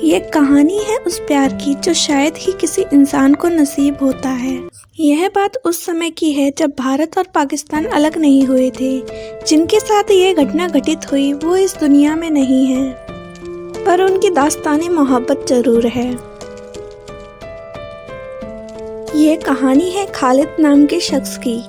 ये कहानी है उस प्यार की जो शायद ही किसी इंसान को नसीब होता है। यह बात उस समय की है जब भारत और पाकिस्तान अलग नहीं हुए थे। जिनके साथ ये घटना घटित हुई वो इस दुनिया में नहीं है, पर उनकी दास्तानी मोहब्बत जरूर है। ये कहानी है खालिद नाम के शख्स की।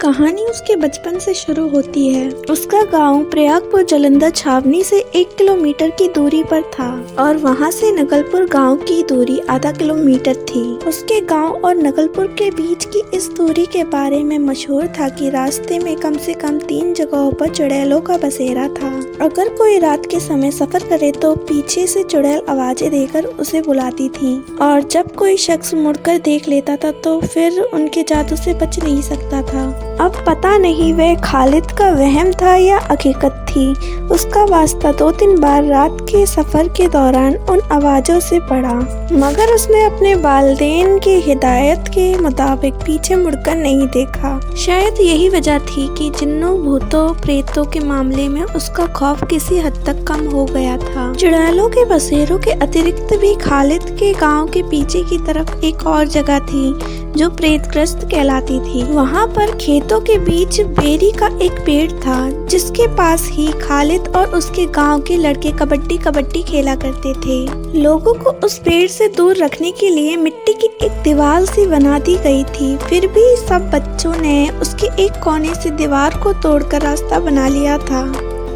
कहानी उसके बचपन से शुरू होती है। उसका गांव प्रयागपुर जालंधर छावनी से 1 किलोमीटर की दूरी पर था और वहां से नगलपुर गांव की दूरी आधा किलोमीटर थी। उसके गांव और नगलपुर के बीच की इस दूरी के बारे में मशहूर था कि रास्ते में कम से कम 3 जगहों पर चुड़ैलों का बसेरा था। अगर कोई रात के समय सफर करे तो पीछे से चुड़ैल आवाजें देकर उसे बुलाती थी और जब कोई शख्स मुड़कर देख लेता था तो फिर उनके जादू से बच नहीं सकता था। अब पता नहीं वह खालिद का वहम था या हकीकत थी। उसका वास्ता 2-3 बार रात के सफर के दौरान उन आवाजों से पड़ा, मगर उसने अपने वालिदैन की हिदायत के मुताबिक पीछे मुड़कर नहीं देखा। शायद यही वजह थी कि जिन्नों भूतों प्रेतों के मामले में उसका खौफ किसी हद तक कम हो गया था। चुड़ैलों के बसेरों के अतिरिक्त भी खालिद के गांव के पीछे की तरफ एक और जगह थी जो प्रेतग्रस्त कहलाती थी। वहाँ पर खेतों के बीच बेरी का एक पेड़ था जिसके पास ही खालिद और उसके गांव के लड़के कबड्डी खेला करते थे। लोगों को उस पेड़ से दूर रखने के लिए मिट्टी की एक दीवार सी बना दी गई थी। फिर भी सब बच्चों ने उसके एक कोने से दीवार को तोड़कर रास्ता बना लिया था।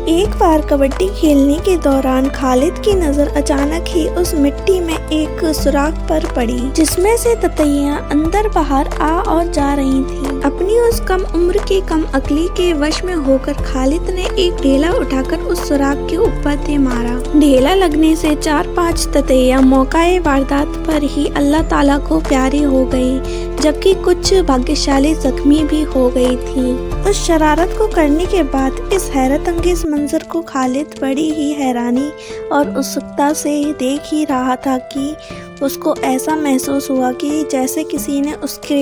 एक बार कबड्डी खेलने के दौरान खालिद की नजर अचानक ही उस मिट्टी में एक सुराख पर पड़ी जिसमें से ततैयां अंदर बाहर आ और जा रही थीं। अपनी उस कम उम्र की कम अकली के वश में होकर खालिद ने एक ढेला उठाकर उस सुराख के ऊपर दे मारा। ढेला लगने से 4-5 ततैयां मौकाए वारदात पर ही अल्लाह ताला को प्यारी हो गई, जबकि कुछ भाग्यशाली जख्मी भी हो गई थी। उस शरारत को करने के बाद इस हैरत अंगेज मंजर को खालिद बड़ी ही हैरानी और उत्सुकता से देख ही रहा था कि उसको ऐसा महसूस हुआ कि जैसे किसी ने उसके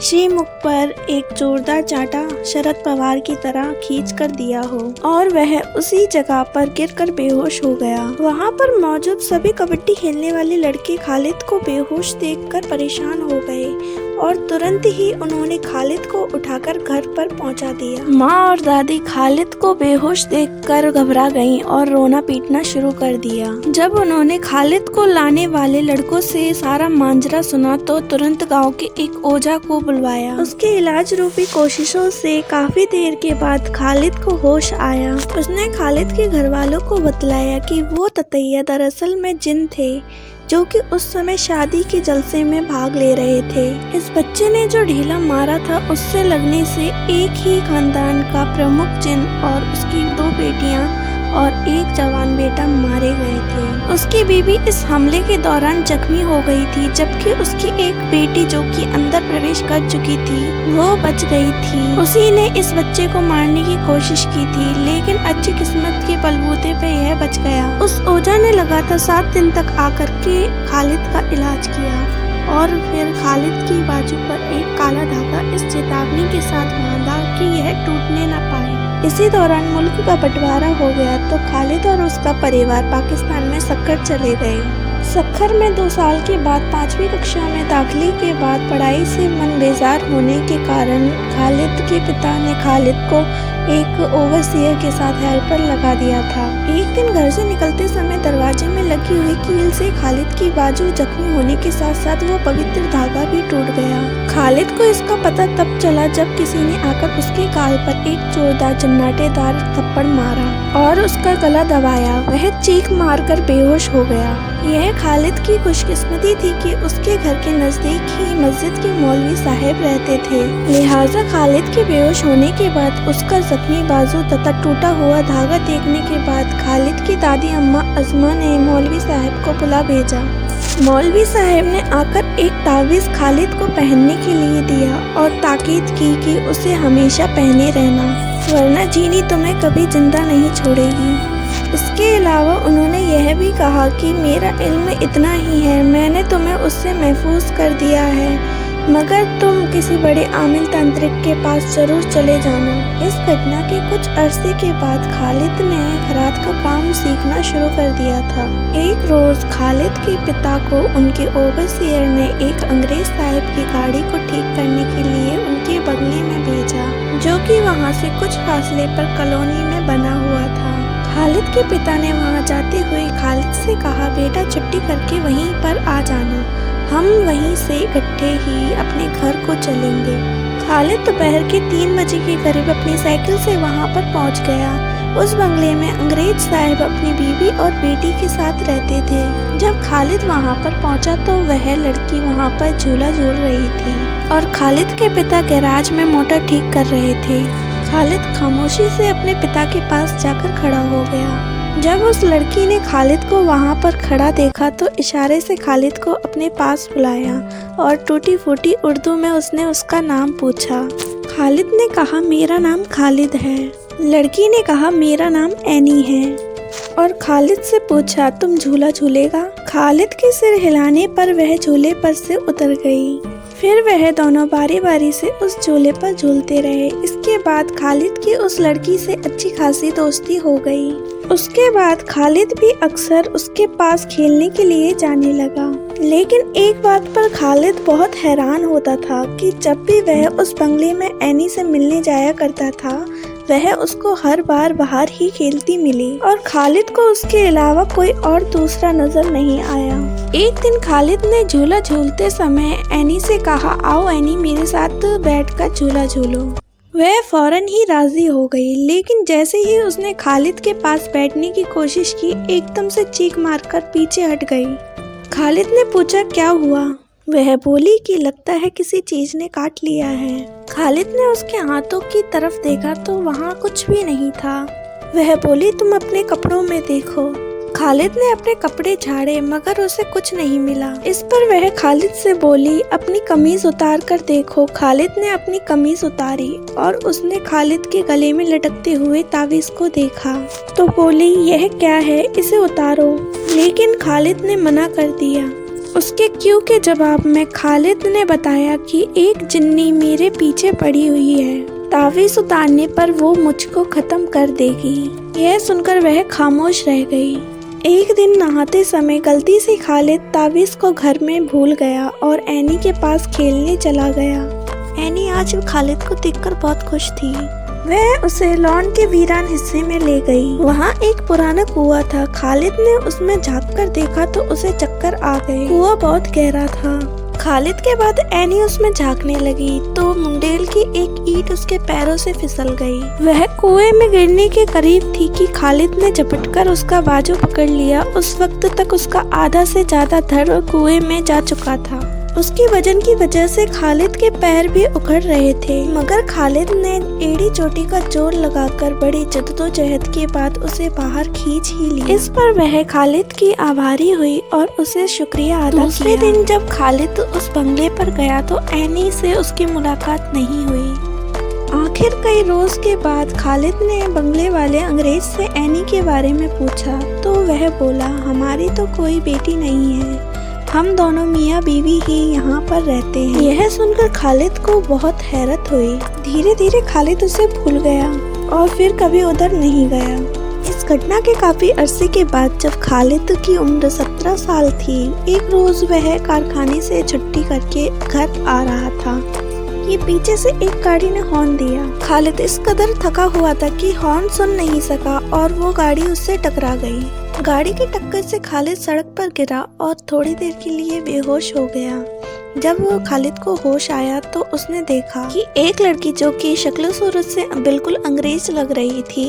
श्रीमुख पर एक जोरदार चांटा शरद पवार की तरह खींच कर दिया हो और वह उसी जगह पर गिरकर बेहोश हो गया। वहाँ पर मौजूद सभी कबड्डी खेलने वाले लड़के खालिद को बेहोश देखकर परेशान हो गए और तुरंत ही उन्होंने खालिद को उठाकर घर पर पहुंचा दिया। माँ और दादी खालिद को बेहोश देखकर घबरा गईं और रोना पीटना शुरू कर दिया। जब उन्होंने खालिद को लाने वाले लड़कों से सारा मांजरा सुना तो तुरंत गांव के एक ओझा को बुलवाया। उसके इलाज रूपी कोशिशों से काफी देर के बाद खालिद को होश आया। उसने खालिद के घर वालों को बतलाया कि वो ततैया दरअसल में जिन थे जो कि उस समय शादी के जलसे में भाग ले रहे थे। इस बच्चे ने जो ढीला मारा था उससे लगने से एक ही खानदान का प्रमुख जिन और उसकी 2 बेटियां और एक जवान बेटा मारे गए थे। उसकी बीवी इस हमले के दौरान जख्मी हो गई थी, जबकि उसकी एक बेटी जो कि अंदर प्रवेश कर चुकी थी वो बच गई थी। उसी ने इस बच्चे को मारने की कोशिश की थी, लेकिन अच्छी किस्मत के बलबूते पे यह बच गया। उस ओझा ने लगातार 7 दिन तक आकर के खालिद का इलाज किया और फिर खालिद की बाजू पर एक काला धागा इस चेतावनी के साथ बांधा कि यह टूटने न पाए। इसी दौरान मुल्क का बंटवारा हो गया तो खालिद और उसका परिवार पाकिस्तान में सक्खर चले गए। सक्खर में 2 साल के बाद 5वीं कक्षा में दाखिले के बाद पढ़ाई से मन बेजार होने के कारण खालिद के पिता ने खालिद को एक ओवरसियर के साथ हेल्पर लगा दिया था। एक दिन घर से निकलते समय दरवाजे में लगी हुई कील से खालिद की बाजू जख्मी होने के साथ साथ वो पवित्र धागा भी टूट गया। खालिद को इसका पता तब चला जब किसी ने आकर उसके गाल पर एक जोरदार जन्नाटेदार थप्पड़ मारा और उसका गला दबाया। वह चीख मारकर बेहोश हो गया। यह खालिद की खुशकिस्मती थी कि उसके घर के नजदीक ही मस्जिद के मौलवी साहब रहते थे, लिहाजा खालिद के बेहोश होने के बाद उसका जख्मी बाजू तथा टूटा हुआ धागा देखने के बाद खालिद की दादी अम्मा अज़मा ने मौलवी साहब को बुला भेजा। मौलवी साहब ने आकर एक तावीज़ खालिद को पहनने के लिए दिया और ताकीद की कि उसे हमेशा पहने रहना, वरना जीनी तुम्हें कभी जिंदा नहीं छोड़ेगी। इसके अलावा उन्होंने यह भी कहा कि मेरा इल्म इतना ही है, मैंने तुम्हें उससे महफूज कर दिया है, मगर तुम किसी बड़े आमिल तांत्रिक के पास जरूर चले जाना। इस घटना के कुछ अरसे के बाद खालिद ने खरात का काम सीखना शुरू कर दिया था। एक रोज खालिद के पिता को उनके ओवरसियर ने एक अंग्रेज साहब की गाड़ी को ठीक करने के लिए उनके बंगले में भेजा, जो कि वहां से कुछ फासले पर कॉलोनी में बना हुआ था। खालिद के पिता ने वहां जाते हुए खालिद से कहा, बेटा छुट्टी करके वहीं पर आ जाना, हम वहीं से इकट्ठे ही अपने घर को चलेंगे। खालिद दोपहर के 3 बजे के करीब अपनी साइकिल से वहां पर पहुंच गया। उस बंगले में अंग्रेज साहब अपनी बीवी और बेटी के साथ रहते थे। जब खालिद वहां पर पहुंचा तो वह लड़की वहां पर झूला झूल रही थी और खालिद के पिता गैराज में मोटर ठीक कर रहे थे। खालिद खामोशी से अपने पिता के पास जाकर खड़ा हो गया। जब उस लड़की ने खालिद को वहां पर खड़ा देखा तो इशारे से खालिद को अपने पास बुलाया और टूटी फूटी उर्दू में उसने उसका नाम पूछा। खालिद ने कहा, मेरा नाम खालिद है। लड़की ने कहा, मेरा नाम एनी है। और खालिद से पूछा, तुम झूला झूलेगा? खालिद के सिर हिलाने पर वह झूले पर से उतर गई। फिर वह दोनों बारी बारी से उस झूले पर झूलते रहे। इसके बाद खालिद की उस लड़की से अच्छी खासी दोस्ती हो गई। उसके बाद खालिद भी अक्सर उसके पास खेलने के लिए जाने लगा। लेकिन एक बात पर खालिद बहुत हैरान होता था कि जब भी वह उस बंगले में एनी से मिलने जाया करता था, वह उसको हर बार बाहर ही खेलती मिली और खालिद को उसके अलावा कोई और दूसरा नजर नहीं आया। एक दिन खालिद ने झूला झूलते समय एनी से कहा, आओ एनी, मेरे साथ बैठकर झूला झूलो। वह फौरन ही राजी हो गई, लेकिन जैसे ही उसने खालिद के पास बैठने की कोशिश की, एकदम से चीख मारकर पीछे हट गई। खालिद ने पूछा, क्या हुआ? वह बोली कि लगता है किसी चीज ने काट लिया है। खालिद ने उसके हाथों की तरफ देखा तो वहाँ कुछ भी नहीं था। वह बोली, तुम अपने कपड़ों में देखो। खालिद ने अपने कपड़े झाड़े मगर उसे कुछ नहीं मिला। इस पर वह खालिद से बोली, अपनी कमीज उतार कर देखो। खालिद ने अपनी कमीज उतारी और उसने खालिद के गले में लटकते हुए तावीज को देखा तो बोली, यह क्या है, इसे उतारो। लेकिन खालिद ने मना कर दिया। उसके क्यों के जवाब में खालिद ने बताया कि एक जिन्नी मेरे पीछे पड़ी हुई है, तावीज उतारने पर वो मुझको खत्म कर देगी। यह सुनकर वह खामोश रह गई। एक दिन नहाते समय गलती से खालिद तावीज को घर में भूल गया और एनी के पास खेलने चला गया। एनी आज खालिद को देखकर बहुत खुश थी। वह उसे लॉन के वीरान हिस्से में ले गई। वहाँ एक पुराना कुआं था। खालिद ने उसमें झांककर देखा तो उसे चक्कर आ गए। कुआं बहुत गहरा था। खालिद के बाद एनी उसमें झांकने लगी तो मुंडेल की एक ईंट उसके पैरों से फिसल गई। वह कुएं में गिरने के करीब थी कि खालिद ने झपटकर उसका बाजू पकड़ लिया। उस वक्त तक उसका आधा से ज्यादा धड़ कुएं में जा चुका था। उसकी वजन की वजह से खालिद के पैर भी उखड़ रहे थे, मगर खालिद ने एड़ी चोटी का जोर लगाकर बड़ी जद्दोजहद के बाद उसे बाहर खींच ही लिया। इस पर वह खालिद की आभारी हुई और उसे शुक्रिया अदा किया। दूसरे दिन जब खालिद उस बंगले पर गया तो एनी से उसकी मुलाकात नहीं हुई। आखिर कई रोज के बाद खालिद ने बंगले वाले अंग्रेज से एनी के बारे में पूछा तो वह बोला, हमारी तो कोई बेटी नहीं है, हम दोनों मियाँ बीवी ही यहाँ पर रहते हैं। यह सुनकर खालिद को बहुत हैरत हुई। धीरे धीरे खालिद उसे भूल गया और फिर कभी उधर नहीं गया। इस घटना के काफी अरसे के बाद जब खालिद की उम्र 17 साल थी, एक रोज वह कारखाने से छुट्टी करके घर आ रहा था कि पीछे से एक गाड़ी ने हॉर्न दिया। खालिद इस कदर थका हुआ था कि हॉर्न सुन नहीं सका और वो गाड़ी उससे टकरा गई। गाड़ी की टक्कर से खालिद सड़क पर गिरा और थोड़ी देर के लिए बेहोश हो गया। जब वो खालिद को होश आया तो उसने देखा कि एक लड़की जो कि शक्ल सूरत से बिल्कुल अंग्रेज लग रही थी,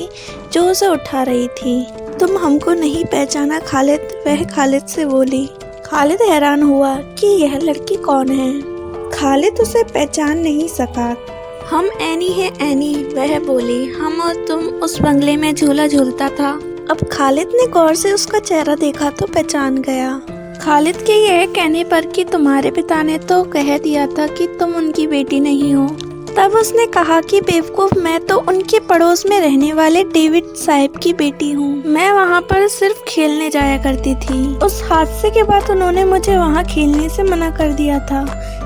जो उसे उठा रही थी। तुम हमको नहीं पहचाना खालिद? वह खालिद से बोली। खालिद हैरान हुआ कि यह लड़की कौन है। खालिद उसे पहचान नहीं सका। हम एनी है एनी, वह बोली। हम और तुम उस बंगले में झूला झूलता था। अब खालिद ने गौर से उसका चेहरा देखा तो पहचान गया। खालिद के यह कहने पर कि तुम्हारे पिता ने तो कह दिया था कि तुम उनकी बेटी नहीं हो। तब उसने कहा कि बेवकूफ, मैं तो उनके पड़ोस में रहने वाले डेविड साहब की बेटी हूँ। मैं वहाँ पर सिर्फ खेलने जाया करती थी। उस हादसे के बाद उन्होंने मुझे वहाँ खेलने से मना कर दिया था।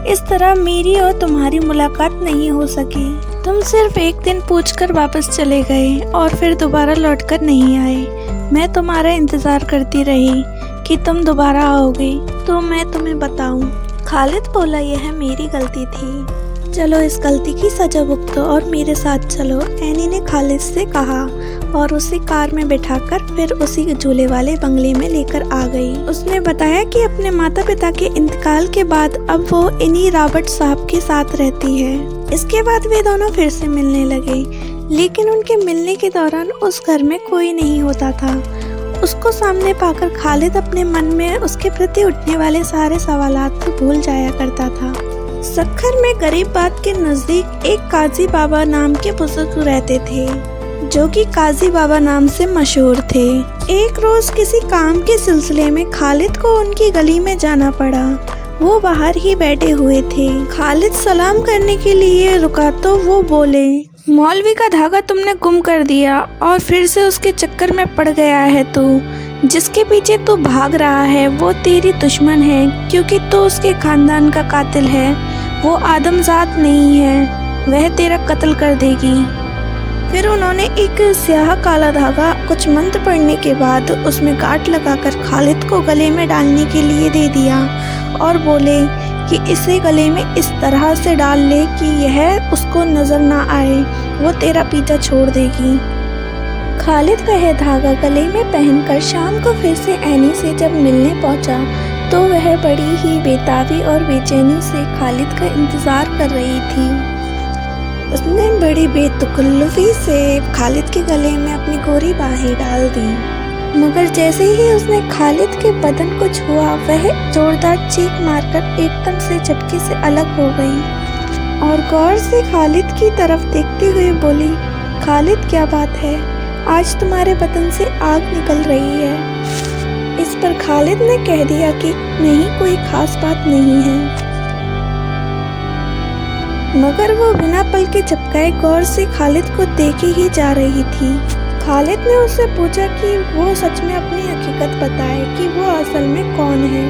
इस तरह मेरी और तुम्हारी मुलाकात नहीं हो सकी। तुम सिर्फ एक दिन पूछकर वापस चले गए और फिर दोबारा लौटकर नहीं आए। मैं तुम्हारा इंतजार करती रही कि तुम दोबारा आओगे तो मैं तुम्हें बताऊं। खालिद बोला, यह मेरी गलती थी, चलो इस गलती की सजा भुगतो और मेरे साथ चलो। एनी ने खालिद से कहा और उसे कार में बिठाकर फिर उसी झूले वाले बंगले में लेकर आ गई। उसने बताया कि अपने माता पिता के इंतकाल के बाद अब वो इन्हीं रॉबर्ट साहब के साथ रहती है। इसके बाद वे दोनों फिर से मिलने लगे, लेकिन उनके मिलने के दौरान उस घर में कोई नहीं होता था। उसको सामने पाकर खालिद अपने मन में उसके प्रति उठने वाले सारे सवालात को भूल जाया करता था। सक्खर में गरीबाबाद के नजदीक एक काजी बाबा नाम के बुजुर्ग रहते थे, जो कि काजी बाबा नाम से मशहूर थे। एक रोज किसी काम के सिलसिले में खालिद को उनकी गली में जाना पड़ा। वो बाहर ही बैठे हुए थे। खालिद सलाम करने के लिए रुका तो वो बोले, मौलवी का धागा तुमने गुम कर दिया और फिर से उसके चक्कर में पड़ गया है। तू जिसके पीछे तू भाग रहा है वो तेरी दुश्मन है, क्योंकि तू उसके खानदान का कातिल है। वो आदमजात नहीं है, वह तेरा कत्ल कर देगी। फिर उन्होंने एक स्याह काला धागा कुछ मंत्र पढ़ने के बाद उसमें गांठ लगाकर खालिद को गले में डालने के लिए दे दिया और बोले कि इसे गले में इस तरह से डाल ले कि यह उसको नजर ना आए, वो तेरा पीछा छोड़ देगी। खालिद वह धागा गले में पहनकर शाम को फिर से एनी से जब मिलने पहुंचा तो वह बड़ी ही बेताबी और बेचैनी से खालिद का इंतजार कर रही थी। उसने बड़ी बेतकल्लुफी से खालिद के गले में अपनी गोरी बाहें डाल दी, मगर जैसे ही उसने खालिद के बदन को छुआ वह जोरदार चीख मारकर एकदम से झटके से अलग हो गई और गौर से खालिद की तरफ देखते हुए बोली, खालिद क्या बात है, आज तुम्हारे बदन से आग निकल रही है। इस पर खालिद ने कह दिया कि नहीं, कोई खास बात नहीं है, मगर वो बिना पल के झपकाए गौर से खालिद को देखे ही जा रही थी। खालिद ने उससे पूछा कि वो सच में अपनी हकीकत बताए कि वो असल में कौन है।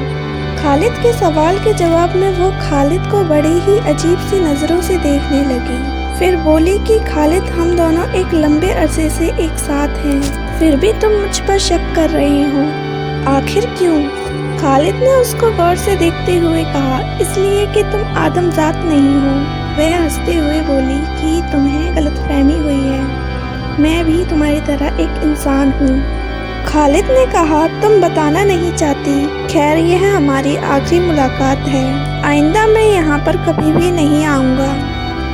खालिद के सवाल के जवाब में वो खालिद को बड़ी ही अजीब सी नज़रों से देखने लगी। फिर बोली कि खालिद, हम दोनों एक लंबे अरसे से एक साथ हैं, फिर भी तुम मुझ पर शक कर रहे हो, आखिर क्यों? खालिद ने उसको गौर से देखते हुए कहा, इसलिए कि तुम आदमजात नहीं हो। वह हंसते हुए बोली कि तुम्हें गलतफहमी हुई है, मैं भी तुम्हारी तरह एक इंसान हूँ। खालिद ने कहा, तुम बताना नहीं चाहती, खैर यह हमारी आखिरी मुलाकात है, आइंदा मैं यहाँ पर कभी भी नहीं आऊँगा।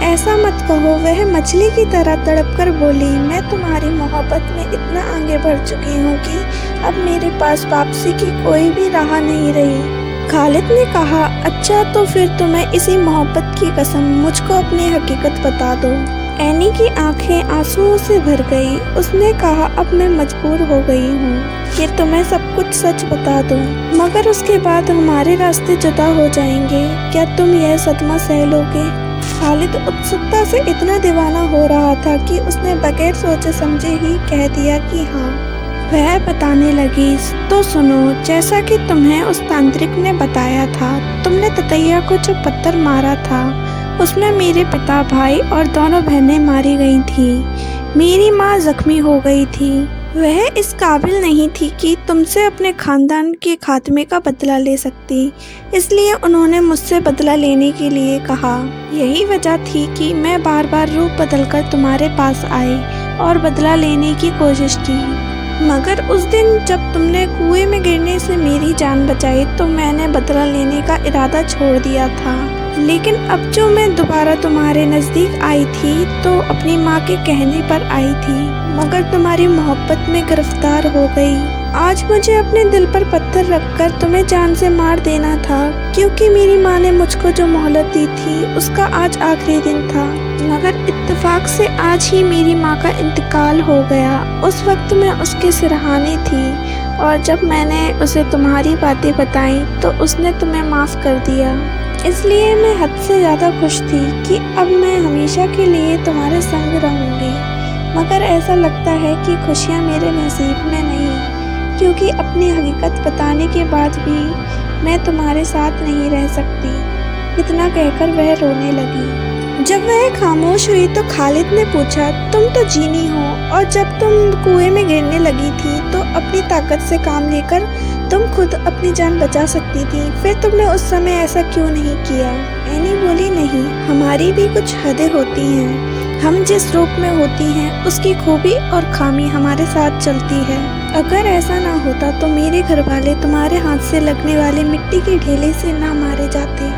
ऐसा मत कहो। वह मछली की तरह तड़पकर बोली, मैं तुम्हारी मोहब्बत में इतना आगे बढ़ चुकी हूँ कि अब मेरे पास वापसी की कोई भी राह नहीं रही। खालिद ने कहा, अच्छा तो फिर तुम्हें इसी मोहब्बत की कसम मुझको अपनी हकीकत बता दो। एनी की आंखें आंसुओं से भर गई। उसने कहा, अब मैं मजबूर हो गई हूँ कि तुम्हें सब कुछ सच बता दूँ, मगर उसके बाद हमारे रास्ते जुदा हो जाएंगे। क्या तुम यह सदमा सह लोगे? खालिद उत्सुकता से इतना दीवाना हो रहा था कि उसने बगैर सोचे समझे ही कह दिया कि हाँ। वह बताने लगी, तो सुनो, जैसा कि तुम्हें उस तांत्रिक ने बताया था, तुमने ततैया को जो पत्थर मारा था उसमें मेरे पिता, भाई और दोनों बहनें मारी गई थी। मेरी माँ जख्मी हो गई थी। वह इस काबिल नहीं थी कि तुमसे अपने खानदान के खात्मे का बदला ले सकती, इसलिए उन्होंने मुझसे बदला लेने के लिए कहा। यही वजह थी कि मैं बार बार रूप बदलकर तुम्हारे पास आई और बदला लेने की कोशिश की, मगर उस दिन जब तुमने कुएं में गिरने से मेरी जान बचाई तो मैंने बदला लेने का इरादा छोड़ दिया था। लेकिन अब जो मैं दोबारा तुम्हारे नज़दीक आई थी तो अपनी माँ के कहने पर आई थी, मगर तुम्हारी मोहब्बत में गिरफ्तार हो गई। आज मुझे अपने दिल पर पत्थर रखकर तुम्हें जान से मार देना था, क्योंकि मेरी माँ ने मुझको जो मोहलत दी थी उसका आज आखिरी दिन था, मगर इत्तेफाक से आज ही मेरी माँ का इंतकाल हो गया। उस वक्त मैं उसके सिरहाने थी और जब मैंने उसे तुम्हारी बातें बताई तो उसने तुम्हें माफ़ कर दिया। इसलिए मैं हद से ज़्यादा खुश थी कि अब मैं हमेशा के लिए तुम्हारे संग रहूँगी, मगर ऐसा लगता है कि खुशियाँ मेरे नसीब में नहीं, क्योंकि अपनी हकीकत बताने के बाद भी मैं तुम्हारे साथ नहीं रह सकती। इतना कहकर वह रोने लगी। जब वह खामोश हुई तो खालिद ने पूछा, तुम तो जीनी हो और जब तुम कुएं में गिरने लगी थी तो अपनी ताकत से काम लेकर तुम खुद अपनी जान बचा सकती थी, फिर तुमने उस समय ऐसा क्यों नहीं किया? एनी बोली, नहीं, हमारी भी कुछ हदें होती हैं। हम जिस रूप में होती हैं उसकी खूबी और खामी हमारे साथ चलती है। अगर ऐसा ना होता तो मेरे घर वाले तुम्हारे हाथ से लगने वाले मिट्टी के ढेले से ना मारे जाते।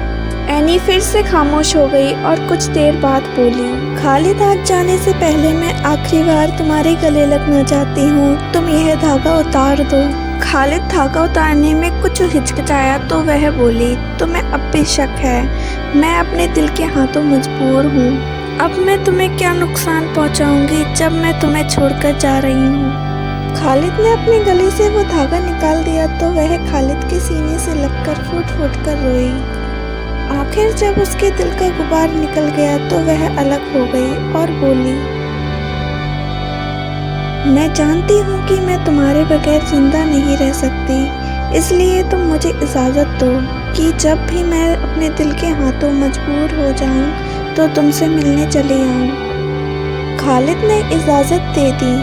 एनी फिर से खामोश हो गई और कुछ देर बाद बोली, खालिद, आज जाने से पहले मैं आखिरी बार तुम्हारे गले लगना चाहती हूँ। तुम यह धागा उतार दो। खालिद धागा उतारने में कुछ हिचकिचाया तो वह बोली, तुम्हें अब भी शक है? मैं अपने दिल के हाथों मजबूर हूँ। अब मैं तुम्हें क्या नुकसान पहुँचाऊंगी जब मैं तुम्हें छोड़कर जा रही हूँ। खालिद ने अपने गले से वो धागा निकाल दिया तो वह खालिद के सीने से लगकर फूट फूट कर रोई। आखिर जब उसके दिल का गुबार निकल गया तो वह अलग हो गई और बोली, मैं जानती हूँ कि मैं तुम्हारे बगैर जिंदा नहीं रह सकती, इसलिए तुम मुझे इजाज़त दो कि जब भी मैं अपने दिल के हाथों मजबूर हो जाऊँ तो तुमसे मिलने चली आऊँ। खालिद ने इजाज़त दे दी।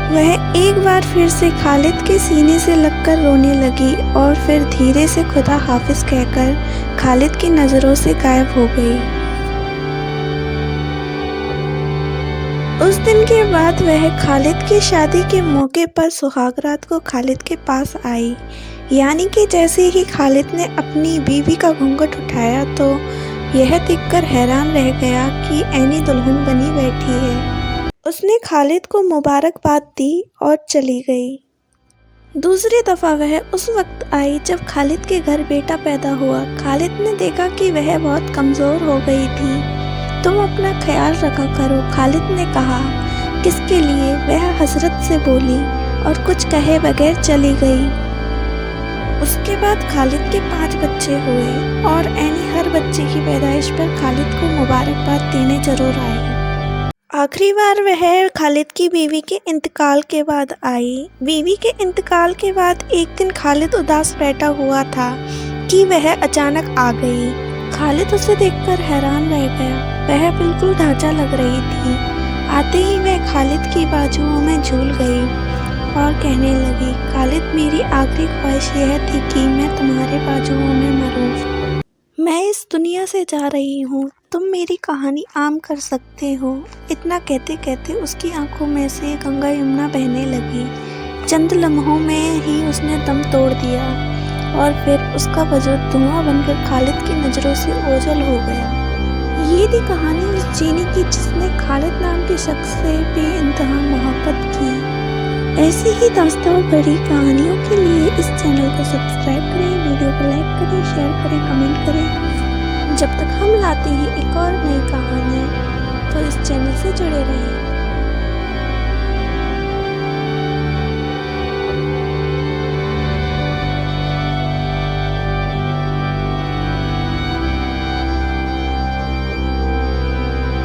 वह एक बार फिर से खालिद के सीने से लगकर रोने लगी और फिर धीरे से खुदा हाफिज कहकर खालिद की नज़रों से गायब हो गई। उस दिन के बाद वह खालिद की शादी के मौके पर सुहागरात को खालिद के पास आई। यानी कि जैसे ही खालिद ने अपनी बीवी का घूंघट उठाया तो यह देखकर हैरान रह गया कि एनी दुल्हन बनी बैठी है। उसने खालिद को मुबारकबाद दी और चली गई। दूसरी दफ़ा वह उस वक्त आई जब खालिद के घर बेटा पैदा हुआ। खालिद ने देखा कि वह बहुत कमज़ोर हो गई थी। तुम अपना ख्याल रखा करो, खालिद ने कहा। किसके लिए? वह हसरत से बोली और कुछ कहे बगैर चली गई। उसके बाद खालिद के 5 बच्चे हुए और एनी हर बच्चे की पैदाइश पर खालिद को मुबारकबाद देने जरूर आई। आखिरी बार वह खालिद की बीवी के इंतकाल के बाद आई। बीवी के इंतकाल के बाद एक दिन खालिद उदास बैठा हुआ था कि वह अचानक आ गई। खालिद उसे देखकर हैरान रह गया। वह बिल्कुल ढांचा लग रही थी। आते ही वह खालिद की बाजुओं में झूल गई और कहने लगी, खालिद, मेरी आखिरी ख्वाहिश यह थी कि मैं तुम्हारे बाजुओं में मरूं। मैं इस दुनिया से जा रही हूँ, तुम मेरी कहानी आम कर सकते हो। इतना कहते कहते उसकी आंखों में से गंगा यमुना बहने लगी। चंद लम्हों में ही उसने दम तोड़ दिया और फिर उसका वजूद धुआं बनकर खालिद की नज़रों से ओझल हो गया। ये थी कहानी उस जीनी की जिसने खालिद नाम के शख्स से बेइंतहा मोहब्बत की। ऐसी ही दास्तां भरी कहानियों के लिए इस चैनल को सब्सक्राइब करें, वीडियो को लाइक करें, शेयर करें, कमेंट करें। जब तक हम लाते हैं एक और नई कहानी तो इस चैनल से जुड़े रहें।